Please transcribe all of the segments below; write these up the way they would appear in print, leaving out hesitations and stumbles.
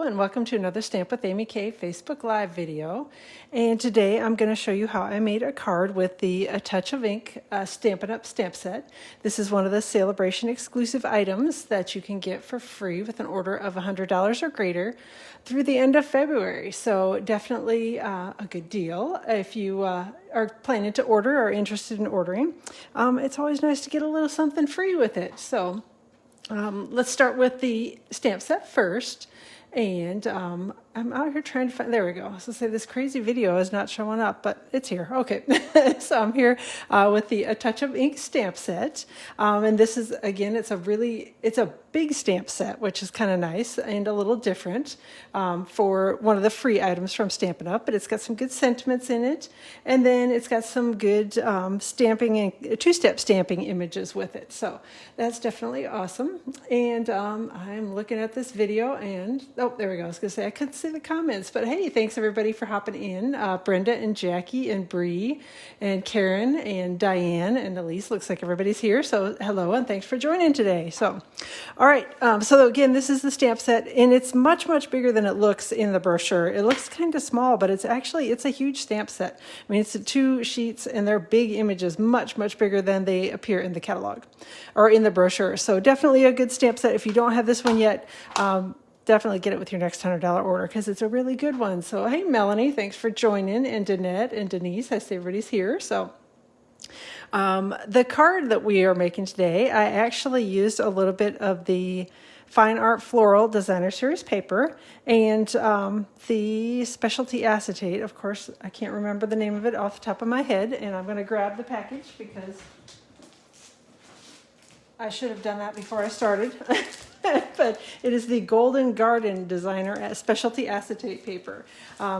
and welcome to another Stamp with Amy K Facebook Live video. And today I'm going to show you how I made a card with the A Touch of Ink Stampin' Up! Stamp set. This is one of the Celebration exclusive items that you can get for free with an order of $100 or greater through the end of February. So definitely a good deal if you are planning to order or interested in ordering. It's always nice to get a little something free with it. So let's start with the stamp set first. And I'm out here trying to find, there we go. I was going to say this crazy video is not showing up, but it's here. Okay. So I'm here with the A Touch of Ink stamp set. And this is, again, it's a big stamp set, which is kind of nice and a little different for one of the free items from Stampin' Up! But it's got some good sentiments in it. And then it's got some good stamping and two-step stamping images with it. So that's definitely awesome. And I'm looking at this video and, oh, there we go. I was going to say I couldn't see the comments, but hey, thanks everybody for hopping in. Brenda and Jackie and Bree and Karen and Diane and Elise. Looks like everybody's here. So hello and thanks for joining today. So, all right. So again, this is the stamp set and it's much, much bigger than it looks in the brochure. It looks kind of small, but it's a huge stamp set. I mean, it's 2 sheets and they're big images, much, much bigger than they appear in the catalog or in the brochure. So definitely a good stamp set. If you don't have this one yet, definitely get it with your next $100 order because it's a really good one. So, hey, Melanie, thanks for joining, and Danette and Denise. I see everybody's here. So, the card that we are making today, I actually used a little bit of the Fine Art Floral Designer Series paper and the Specialty Acetate. Of course, I can't remember the name of it off the top of my head, and I'm going to grab the package because I should have done that before I started. But it is the Golden Garden Designer Specialty Acetate paper.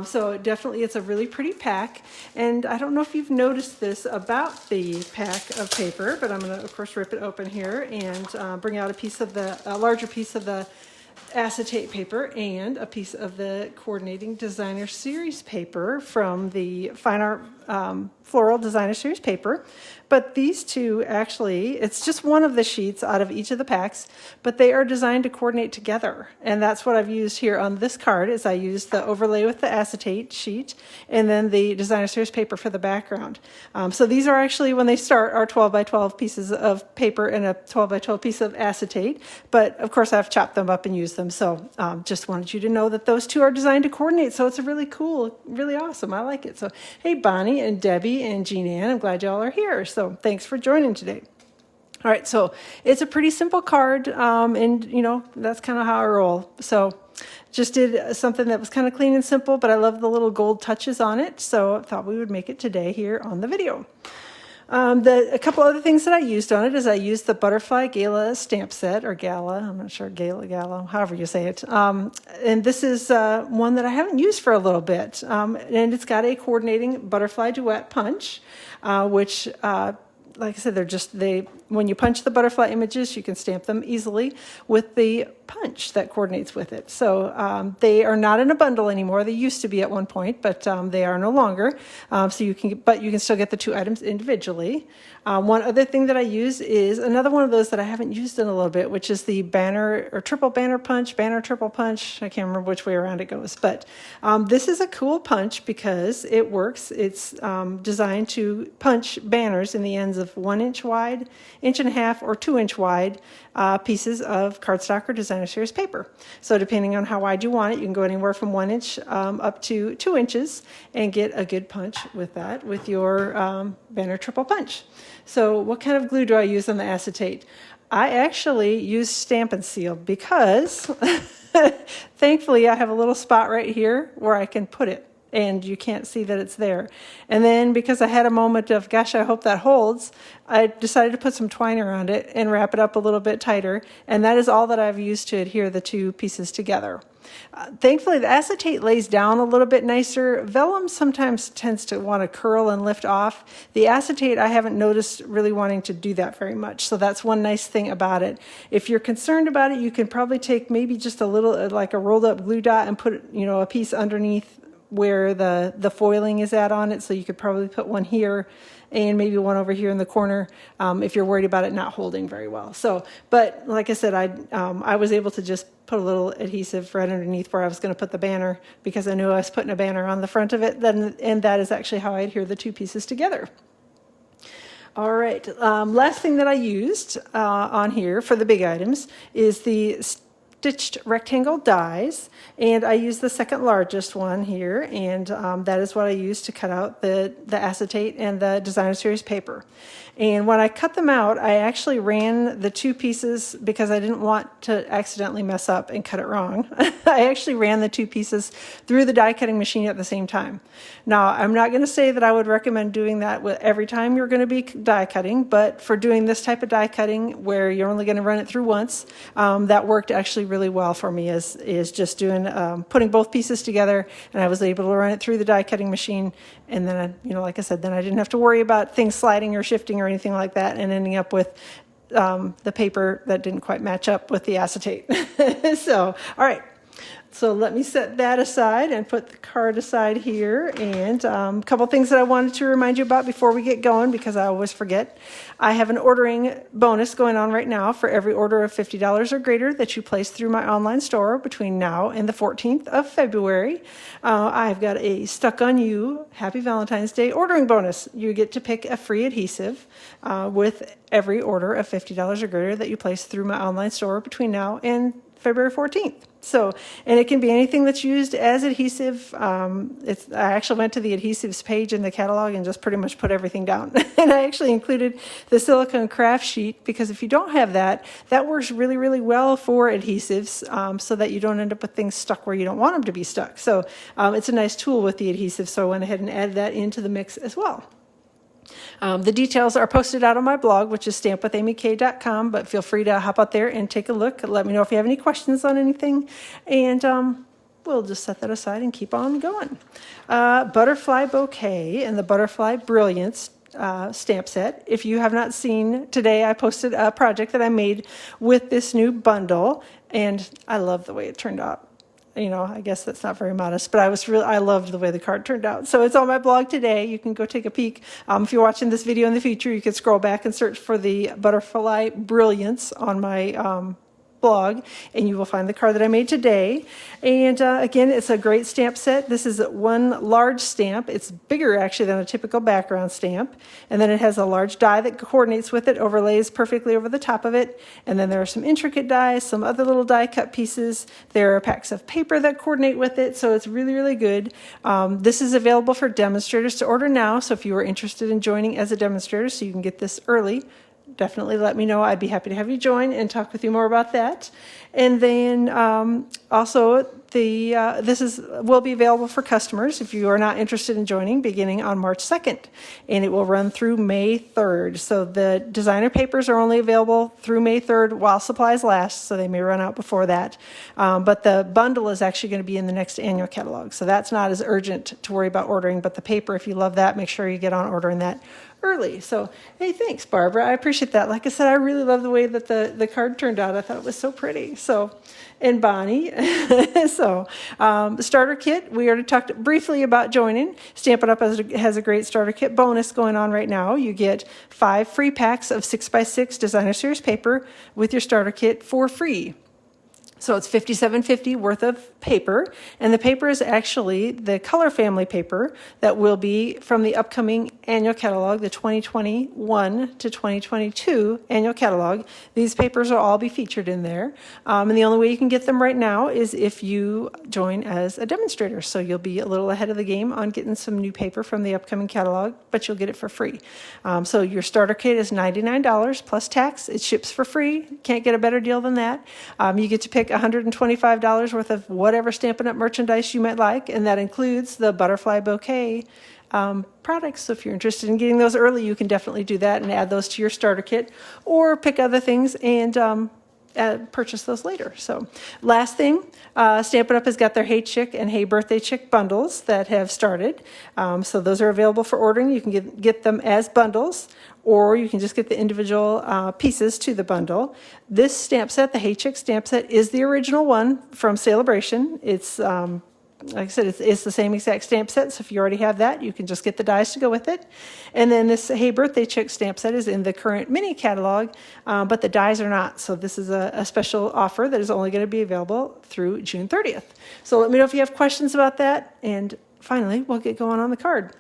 So definitely it's a really pretty pack. And I don't know if you've noticed this about the pack of paper, but I'm going to, of course, rip it open here and bring out a larger piece of the acetate paper and a piece of the Coordinating Designer Series paper from the Fine Art Floral Designer Series paper. But these two actually, it's just one of the sheets out of each of the packs, but they are designed to coordinate together. And that's what I've used here on this card is I used the overlay with the acetate sheet and then the Designer Series paper for the background. So these are actually, when they start, are 12 by 12 pieces of paper and a 12 by 12 piece of acetate. But of course I've chopped them up and used them. So just wanted you to know that those two are designed to coordinate. So it's a really cool, really awesome. I like it. So hey, Bonnie and Debbie and Jean Ann, I'm glad y'all are here. So thanks for joining today. All right, so it's a pretty simple card, and you know, that's kind of how I roll. So just did something that was kind of clean and simple, but I love the little gold touches on it, so I thought we would make it today here on the video. A couple other things that I used on it is I used the Butterfly Gala stamp set, or Gala, I'm not sure, Gala, however you say it. And this is one that I haven't used for a little bit. And it's got a coordinating butterfly duet punch, which like I said, when you punch the butterfly images, you can stamp them easily with the punch that coordinates with it. So they are not in a bundle anymore. They used to be at one point, but they are no longer. So you can still get the 2 items individually. One other thing that I use is another one of those that I haven't used in a little bit, which is the banner or triple banner punch, banner triple punch. I can't remember which way around it goes, but this is a cool punch because it works. It's designed to punch banners in the ends of 1 inch wide, 1.5 inch or 2 inch wide pieces of cardstock or Designer Series paper. So depending on how wide you want it, you can go anywhere from 1 inch up to 2 inches and get a good punch with that with your banner triple punch. So what kind of glue do I use on the acetate? I actually use Stampin' Seal because thankfully I have a little spot right here where I can put it and you can't see that it's there. And then because I had a moment of, gosh, I hope that holds, I decided to put some twine around it and wrap it up a little bit tighter. And that is all that I've used to adhere the 2 pieces together. Thankfully, the acetate lays down a little bit nicer. Vellum sometimes tends to want to curl and lift off. The acetate, I haven't noticed really wanting to do that very much. So that's one nice thing about it. If you're concerned about it, you can probably take maybe just a little, like a rolled up glue dot and put, a piece underneath where the foiling is at on it, so you could probably put one here and maybe one over here in the corner if you're worried about it not holding very well. So, but like I said, I was able to just put a little adhesive right underneath where I was going to put the banner, because I knew I was putting a banner on the front of it, and that is actually how I adhere the two pieces together. All right, last thing that I used on here for the big items is the stitched rectangle dies, and I used the second largest one here, and that is what I used to cut out the acetate and the designer series paper. And when I cut them out, I actually ran the two pieces, because I didn't want to accidentally mess up and cut it wrong. I actually ran the two pieces through the die cutting machine at the same time. Now, I'm not going to say that I would recommend doing that every time you're going to be die cutting, but for doing this type of die cutting where you're only going to run it through once, that worked actually really well for me, is just doing putting both pieces together, and I was able to run it through the die cutting machine, and then like I said, then I didn't have to worry about things sliding or shifting or anything like that and ending up with the paper that didn't quite match up with the acetate. So, all right. So let me set that aside and put the card aside here. And a couple things that I wanted to remind you about before we get going, because I always forget. I have an ordering bonus going on right now for every order of $50 or greater that you place through my online store between now and the 14th of February. I've got a Stuck on You Happy Valentine's Day ordering bonus. You get to pick a free adhesive with every order of $50 or greater that you place through my online store between now and February 14th. So, and it can be anything that's used as adhesive. I actually went to the adhesives page in the catalog and just pretty much put everything down. And I actually included the silicone craft sheet, because if you don't have that, that works really, really well for adhesives, so that you don't end up with things stuck where you don't want them to be stuck. So it's a nice tool with the adhesive, so I went ahead and added that into the mix as well. The details are posted out on my blog, which is stampwithamyk.com, but feel free to hop out there and take a look. Let me know if you have any questions on anything, and we'll just set that aside and keep on going. Butterfly Bouquet and the Butterfly Brilliance stamp set. If you have not seen, today I posted a project that I made with this new bundle, and I love the way it turned out. I guess that's not very modest, but I loved the way the card turned out. So it's on my blog today. You can go take a peek. If you're watching this video in the future, you can scroll back and search for the Butterfly Brilliance on my blog, and you will find the card that I made today. And again, it's a great stamp set. This is one large stamp. It's bigger actually than a typical background stamp. And then it has a large die that coordinates with it, overlays perfectly over the top of it. And then there are some intricate dies, some other little die cut pieces. There are packs of paper that coordinate with it. So it's really, really good. This is available for demonstrators to order now. So if you are interested in joining as a demonstrator, so you can get this early, definitely let me know. I'd be happy to have you join and talk with you more about that. And then also this will be available for customers if you are not interested in joining, beginning on March 2nd, and it will run through May 3rd. So the designer papers are only available through May 3rd while supplies last, so they may run out before that. But the bundle is actually going to be in the next annual catalog, so that's not as urgent to worry about ordering. But the paper, if you love that, make sure you get on ordering that early. So, hey, thanks, Barbara. I appreciate that. Like I said, I really love the way that the card turned out. I thought it was so pretty. So, and Bonnie. So, the starter kit, we already talked briefly about joining. Stampin' Up! Has a great starter kit bonus going on right now. You get 5 free packs of 6x6 designer series paper with your starter kit for free. So it's $57.50 worth of paper, and the paper is actually the color family paper that will be from the upcoming annual catalog, the 2021 to 2022 annual catalog. These papers will all be featured in there, and the only way you can get them right now is if you join as a demonstrator. So you'll be a little ahead of the game on getting some new paper from the upcoming catalog, but you'll get it for free. So your starter kit is $99 plus tax. It ships for free. Can't get a better deal than that. You get to pick $125 worth of whatever Stampin' Up! Merchandise you might like, and that includes the Butterfly Bouquet products. So if you're interested in getting those early, you can definitely do that and add those to your starter kit, or pick other things and purchase those later. So last thing, Stampin' Up! Has got their Hey Chick and Hey Birthday Chick bundles that have started. So those are available for ordering. You can get them as bundles, or you can just get the individual pieces to the bundle. This stamp set, the Hey Chick stamp set, is the original one from Celebration. It's like I said, it's the same exact stamp set, so if you already have that, you can just get the dies to go with it. And then this Hey Birthday Chick stamp set is in the current mini catalog, but the dies are not. So this is a special offer that is only going to be available through June 30th. So let me know if you have questions about that, and finally, we'll get going on the card.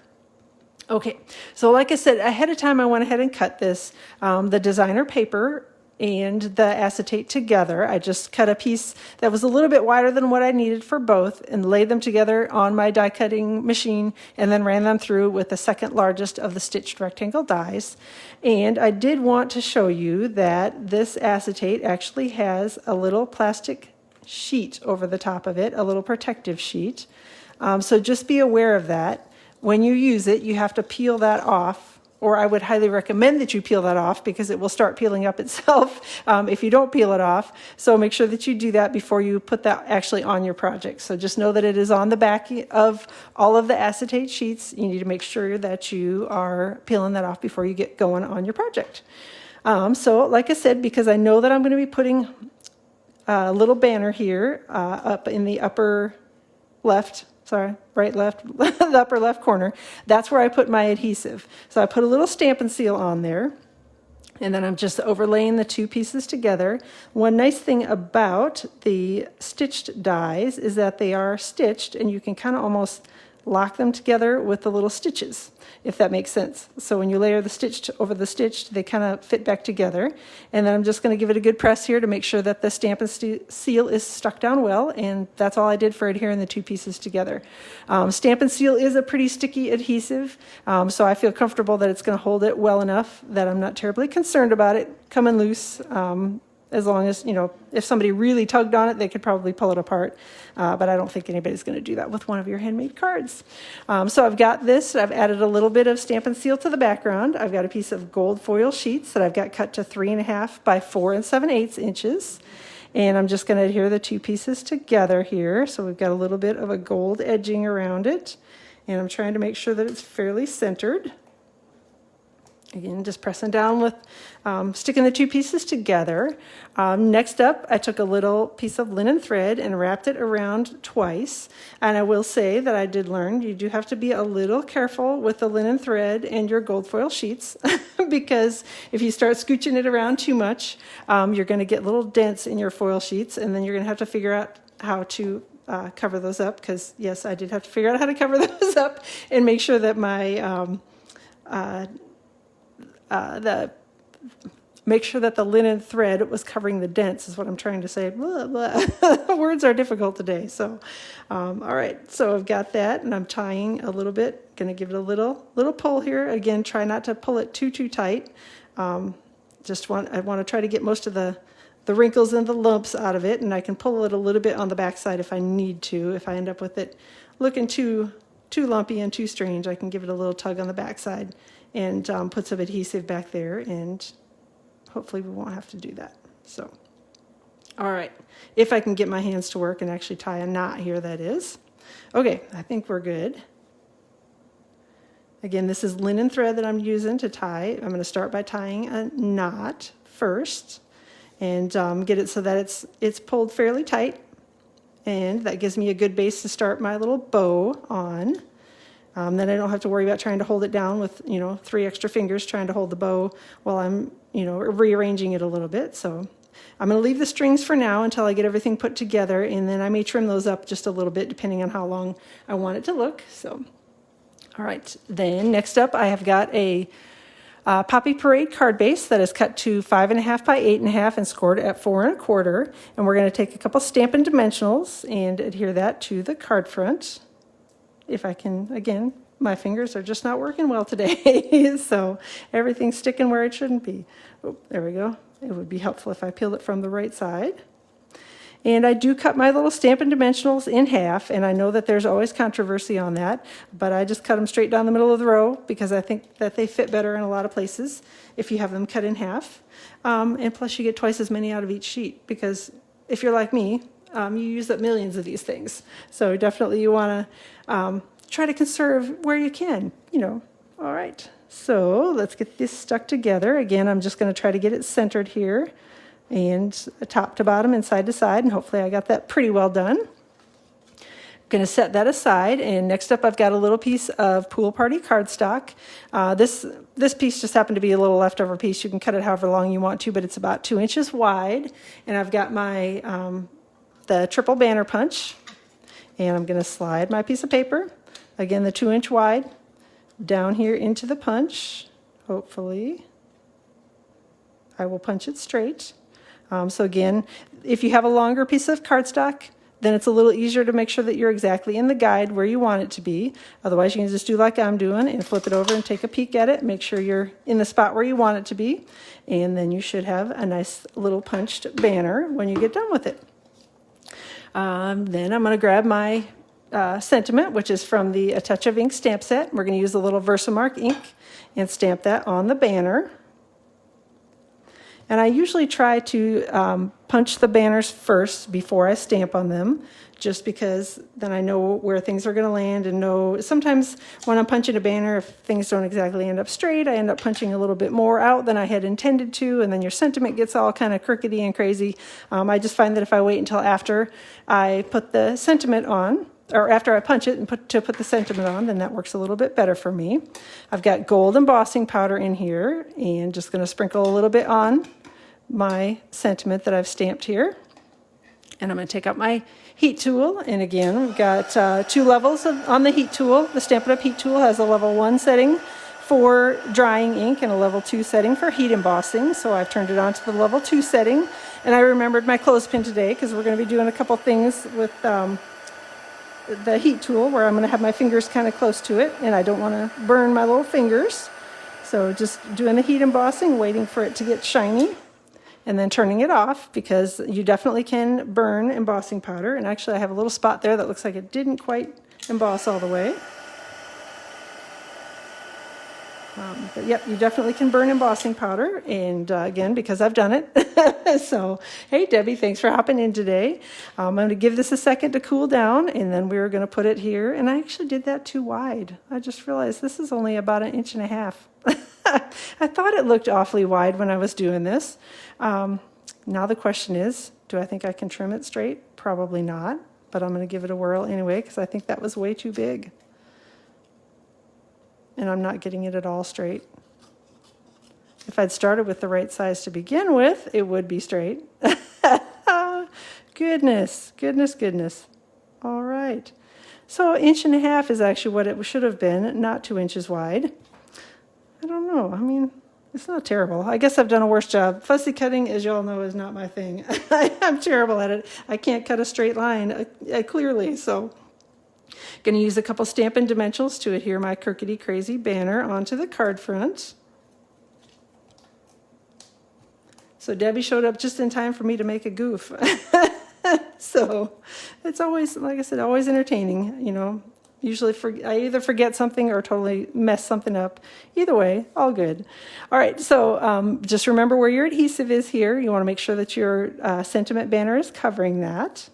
Okay, so like I said, ahead of time, I went ahead and cut this, the designer paper and the acetate together. I just cut a piece that was a little bit wider than what I needed for both and laid them together on my die cutting machine and then ran them through with the second largest of the stitched rectangle dies. And I did want to show you that this acetate actually has a little plastic sheet over the top of it, a little protective sheet. So just be aware of that. When you use it, you have to peel that off, or I would highly recommend that you peel that off because it will start peeling up itself if you don't peel it off. So make sure that you do that before you put that actually on your project. So just know that it is on the back of all of the acetate sheets. You need to make sure that you are peeling that off before you get going on your project. So like I said, because I know that I'm going to be putting a little banner here up in the upper left, right, left, the upper left corner. That's where I put my adhesive. So I put a little Stampin' Seal on there, and then I'm just overlaying the two pieces together. One nice thing about the stitched dies is that they are stitched, and you can kind of almost lock them together with the little stitches, if that makes sense. So when you layer the stitched over the stitched, they kind of fit back together. And then I'm just going to give it a good press here to make sure that the Stampin' Seal is stuck down well, and that's all I did for adhering the two pieces together. Stampin' Seal is a pretty sticky adhesive, so I feel comfortable that it's going to hold it well enough that I'm not terribly concerned about it coming loose. As long as, if somebody really tugged on it, they could probably pull it apart. But I don't think anybody's going to do that with one of your handmade cards. So I've got this. I've added a little bit of Stampin' Seal to the background. I've got a piece of gold foil sheets that I've got cut to 3.5 by 4 7/8 inches. And I'm just going to adhere the two pieces together here. So we've got a little bit of a gold edging around it. And I'm trying to make sure that it's fairly centered. Again, just pressing down with, sticking the two pieces together. Next up, I took a little piece of linen thread and wrapped it around twice. And I will say that I did learn you do have to be a little careful with the linen thread and your gold foil sheets because if you start scooching it around too much, you're going to get little dents in your foil sheets, and then you're going to have to figure out how to cover those up, because yes, I did have to figure out how to cover those up and make sure that my make sure that the linen thread was covering the dents is what I'm trying to say. Blah, blah. Words are difficult today. So, all right. So I've got that, and I'm tying a little bit. Going to give it a little pull here. Again, try not to pull it too tight. I want to try to get most of the wrinkles and the lumps out of it, and I can pull it a little bit on the back side if I need to. If I end up with it looking too lumpy and too strange, I can give it a little tug on the back side and put some adhesive back there, and hopefully we won't have to do that. So, all right, if I can get my hands to work and actually tie a knot here, that is. Okay, I think we're good. Again, this is linen thread that I'm using to tie. I'm going to start by tying a knot first and get it so that it's pulled fairly tight, and that gives me a good base to start my little bow on. Then I don't have to worry about trying to hold it down with, 3 extra fingers trying to hold the bow while I'm, rearranging it a little bit. So I'm going to leave the strings for now until I get everything put together, and then I may trim those up just a little bit depending on how long I want it to look. So, all right. Then next up, I have got a Poppy Parade card base that is cut to 5.5 by 8.5 and scored at 4 1/4. And we're going to take a couple Stampin' dimensionals and adhere that to the card front. If I can, again, my fingers are just not working well today, so everything's sticking where it shouldn't be. Oh, there we go. It would be helpful if I peeled it from the right side. And I do cut my little Stampin' dimensionals in half, and I know that there's always controversy on that, but I just cut them straight down the middle of the row because I think that they fit better in a lot of places if you have them cut in half. And plus you get twice as many out of each sheet, because if you're like me, you use up millions of these things. So definitely you want to try to conserve where you can, All right, so let's get this stuck together. Again, I'm just going to try to get it centered here and top to bottom and side to side, and hopefully I got that pretty well done. Going to set that aside, and next up I've got a little piece of Pool Party cardstock. This piece just happened to be a little leftover piece. You can cut it however long you want to, but it's about 2 inches wide. And I've got my the triple banner punch, and I'm going to slide my piece of paper, again the 2-inch wide, down here into the punch. Hopefully I will punch it straight. So again, if you have a longer piece of cardstock, then it's a little easier to make sure that you're exactly in the guide where you want it to be. Otherwise, you can just do like I'm doing and flip it over and take a peek at it. Make sure you're in the spot where you want it to be. And then you should have a nice little punched banner when you get done with it. Then I'm going to grab my sentiment, which is from the A Touch of Ink stamp set. We're going to use a little Versamark ink and stamp that on the banner. And I usually try to punch the banners first before I stamp on them, just because then I know where things are going to land and know. Sometimes when I'm punching a banner, if things don't exactly end up straight, I end up punching a little bit more out than I had intended to, and then your sentiment gets all kind of crookedy and crazy. I just find that if I wait until after I put the sentiment on, or after I punch it and put the sentiment on, then that works a little bit better for me. I've got gold embossing powder in here, and just going to sprinkle a little bit on my sentiment that I've stamped here. And I'm going to take out my heat tool, and again, we've got 2 levels on the heat tool. The Stampin' Up! Heat tool has a level 1 setting for drying ink and a level 2 setting for heat embossing. So I've turned it on to the level 2 setting, and I remembered my clothespin today because we're going to be doing a couple things with the heat tool where I'm going to have my fingers kind of close to it, and I don't want to burn my little fingers. So just doing the heat embossing, waiting for it to get shiny, and then turning it off, because you definitely can burn embossing powder. And actually I have a little spot there that looks like it didn't quite emboss all the way. But yep, you definitely can burn embossing powder, and again, because I've done it. So, hey Debbie, thanks for hopping in today. I'm going to give this a second to cool down, and then we're going to put it here. And I actually did that too wide. I just realized this is only about 1.5 inches. I thought it looked awfully wide when I was doing this. Now the question is, do I think I can trim it straight? Probably not, but I'm going to give it a whirl anyway, because I think that was way too big. And I'm not getting it at all straight. If I'd started with the right size to begin with, it would be straight. Goodness, goodness, goodness. All right. So 1.5 inches is actually what it should have been, not 2 inches wide. I don't know. I mean, it's not terrible. I guess I've done a worse job. Fussy cutting, as you all know, is not my thing. I'm terrible at it. I can't cut a straight line, clearly, so. Going to use a couple Stampin' dimensionals to adhere my crookedy crazy banner onto the card front. So Debbie showed up just in time for me to make a goof. So it's always, like I said, always entertaining, you know. Usually I either forget something or totally mess something up. Either way, all good. All right, so just remember where your adhesive is here. You want to make sure that your sentiment banner is covering that.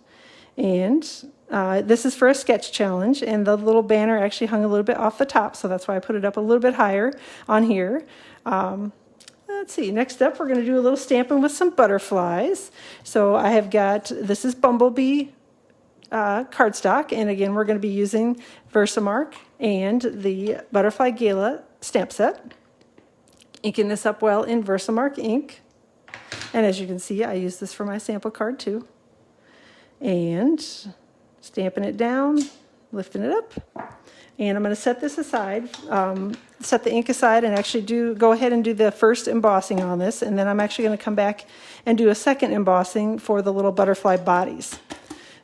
And this is for a sketch challenge, and the little banner actually hung a little bit off the top, so that's why I put it up a little bit higher on here. Let's see, next up we're going to do a little stamping with some butterflies. So I have got, this is Bumblebee cardstock, and again we're going to be using Versamark and the Butterfly Gala stamp set. Inking this up well in Versamark ink, and as you can see, I use this for my sample card too. And stamping it down, lifting it up, and I'm going to set this aside, set the ink aside, and actually go ahead and do the first embossing on this, and then I'm actually going to come back and do a second embossing for the little butterfly bodies.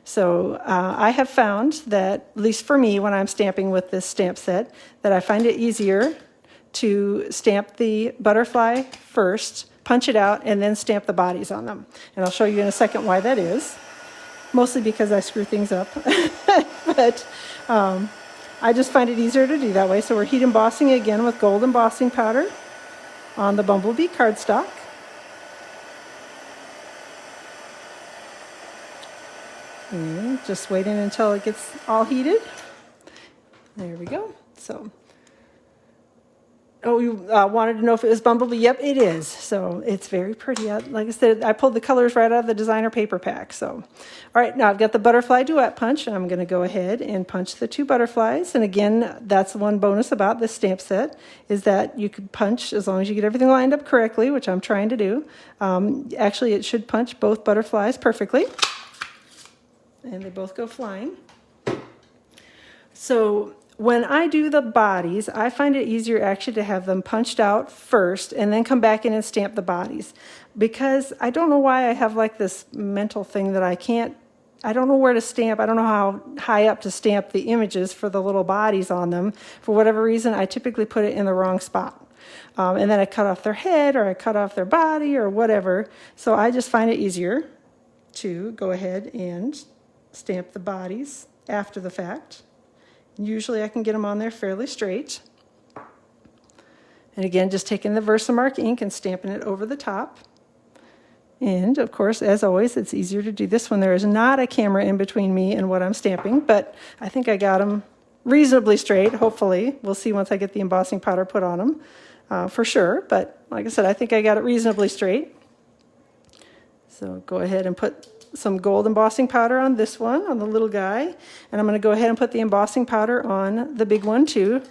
So I have found that, at least for me, when I'm stamping with this stamp set, that I find it easier to stamp the butterfly first, punch it out, and then stamp the bodies on them. And I'll show you in a second why that is. Mostly because I screw things up, but I just find it easier to do that way. So we're heat embossing again with gold embossing powder on the Bumblebee cardstock. And just waiting until it gets all heated. There we go. So Oh, you wanted to know if it was Bumblebee? Yep, it is. So it's very pretty. Like I said, I pulled the colors right out of the designer paper pack. So, all right, now I've got the butterfly duet punch, and I'm going to go ahead and punch the 2 butterflies. And again, that's one bonus about this stamp set, is that you can punch as long as you get everything lined up correctly, which I'm trying to do. Actually, it should punch both butterflies perfectly. And they both go flying. So when I do the bodies, I find it easier actually to have them punched out first and then come back in and stamp the bodies. Because I don't know why I have like this mental thing that I don't know where to stamp. I don't know how high up to stamp the images for the little bodies on them. For whatever reason, I typically put it in the wrong spot. And then I cut off their head or I cut off their body or whatever. So I just find it easier to go ahead and stamp the bodies after the fact. Usually I can get them on there fairly straight. And again, just taking the Versamark ink and stamping it over the top. And of course, as always, it's easier to do this when there is not a camera in between me and what I'm stamping, but I think I got them reasonably straight, hopefully. We'll see once I get the embossing powder put on them, for sure. But like I said, I think I got it reasonably straight. So go ahead and put some gold embossing powder on this one, on the little guy. And I'm going to go ahead and put the embossing powder on the big one too,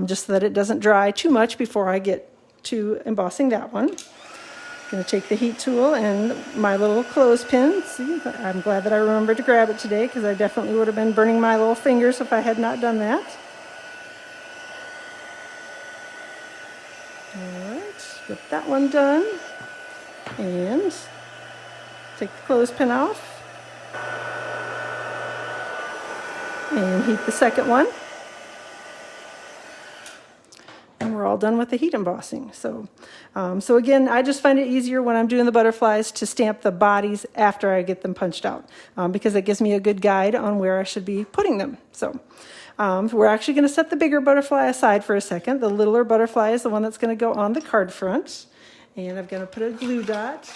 just so that it doesn't dry too much before I get to embossing that one. I'm going to take the heat tool and my little clothespin. See, I'm glad that I remembered to grab it today because I definitely would have been burning my little fingers if I had not done that. All right, get that one done. And take the clothespin off and heat the second one. And we're all done with the heat embossing. So again, I just find it easier when I'm doing the butterflies to stamp the bodies after I get them punched out because it gives me a good guide on where I should be putting them. So we're actually going to set the bigger butterfly aside for a second. The littler butterfly is the one that's going to go on the card front. And I'm going to put a glue dot.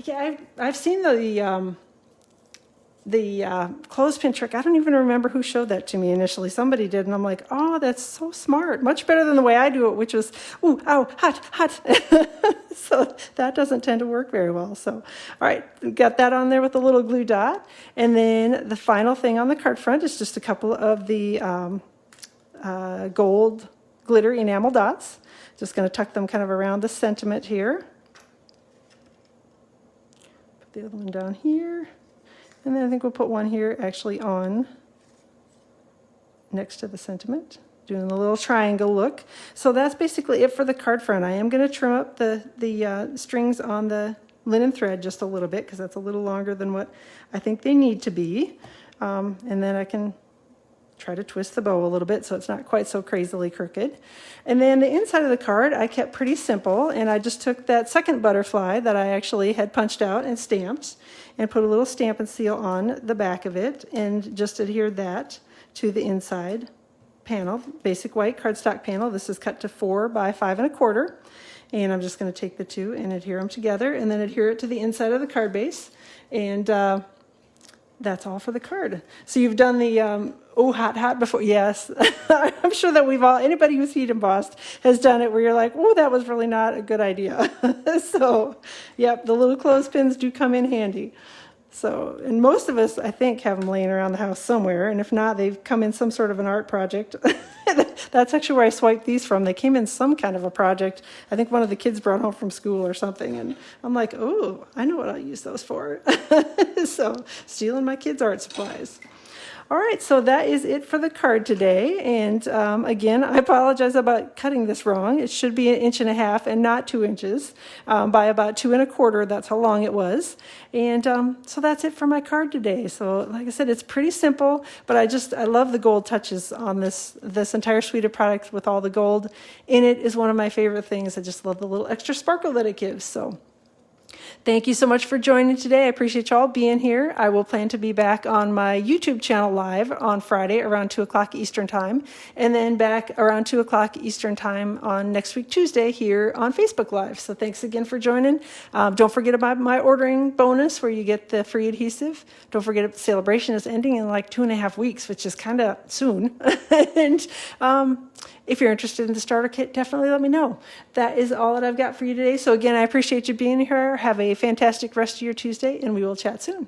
Yeah, I've seen the clothespin trick. I don't even remember who showed that to me initially. Somebody did, and I'm like, oh, that's so smart. Much better than the way I do it, which was, ooh, ow, hot, hot. So that doesn't tend to work very well. So, all right, got that on there with a little glue dot. And then the final thing on the card front is just a couple of the gold glitter enamel dots. Just going to tuck them kind of around the sentiment here. Put the other one down here. And then I think we'll put one here actually on next to the sentiment, doing a little triangle look. So that's basically it for the card front. I am going to trim up the strings on the linen thread just a little bit because that's a little longer than what I think they need to be. And then I can try to twist the bow a little bit so it's not quite so crazily crooked. And then the inside of the card I kept pretty simple, and I just took that second butterfly that I actually had punched out and stamped and put a little Stampin' seal on the back of it and just adhered that to the inside panel, basic white cardstock panel. This is cut to 4 by 5 1/4, and I'm just going to take the two and adhere them together and then adhere it to the inside of the card base. And that's all for the card. So you've done the hot before. Yes, I'm sure that anybody who's heat embossed has done it where you're like, oh, that was really not a good idea. So, yep, the little clothespins do come in handy. So, and most of us, I think, have them laying around the house somewhere. And if not, they've come in some sort of an art project. That's actually where I swiped these from. They came in some kind of a project. I think one of the kids brought home from school or something. And I'm like, oh, I know what I'll use those for. So, stealing my kids' art supplies. All right, so that is it for the card today. And again, I apologize about cutting this wrong. It should be 1.5 inches and not 2 inches by about 2 1/4. That's how long it was. And so that's it for my card today. So like I said, it's pretty simple, but I love the gold touches on this entire suite of products with all the gold in it is one of my favorite things. I just love the little extra sparkle that it gives. So Thank you so much for joining today. I appreciate y'all being here. I will plan to be back on my YouTube channel live on Friday around 2 o'clock Eastern Time, and then back around 2 o'clock Eastern Time on next week, Tuesday, here on Facebook Live. So thanks again for joining. Don't forget about my ordering bonus where you get the free adhesive. Don't forget the celebration is ending in like 2.5 weeks, which is kind of soon. And if you're interested in the starter kit, definitely let me know. That is all that I've got for you today. So again, I appreciate you being here. Have a fantastic rest of your Tuesday, and we will chat soon.